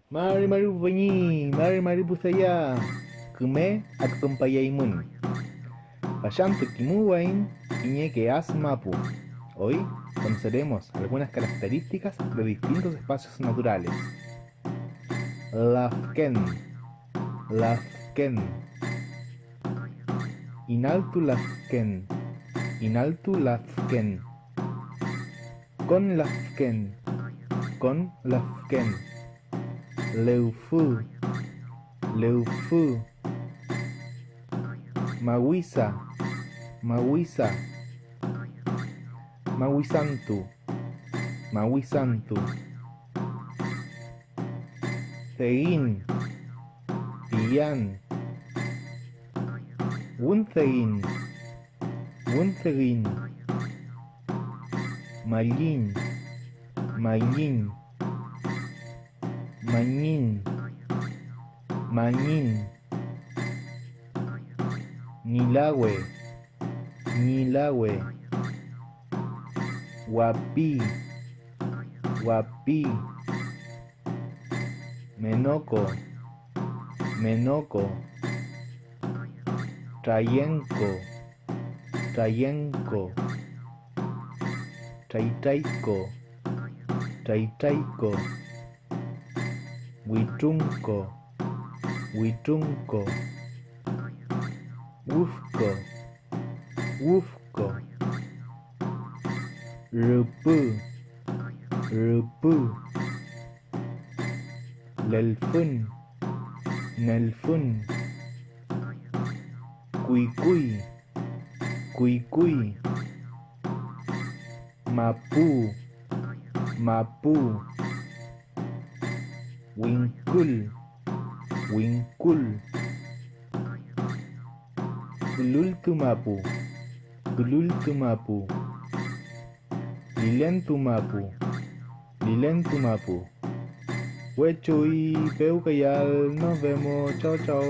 Mari Maru Bañi, Mari Mari Pusaya, Kume Aktompayaimun. Payantu Kimuwain, Iñeke Asmapu. Hoy conoceremos algunas características de distintos espacios naturales. Lafken, Lafken, Inaltu Lafken, Inaltu Lafken, Con Lafken, Con Lafken, Leufu, Leufu, Mawisa, Mawisa, Mawisantu, Mawisantu, Tegin, Iyan, Wunthegin, Wunthegin, Malin, Malin, Manin, Manin, Nilawe, Nilawe, Wapi, Wapi, Menoko, Menoko, Trayenko, Trayenko, Traitaiko, Traitaiko, Huitrunco, Huitrunco, Ufco, Ufco, Rupu, Rupu, Lelfun, Nelfun, Cuicuy, Cuicuy, Mapu, Mapu, Wincul, Wincul, Culultumapu, Culultumapu, Lilentumapu, Lilentumapu. Huecho y Peucayal, nos vemos, chao chao.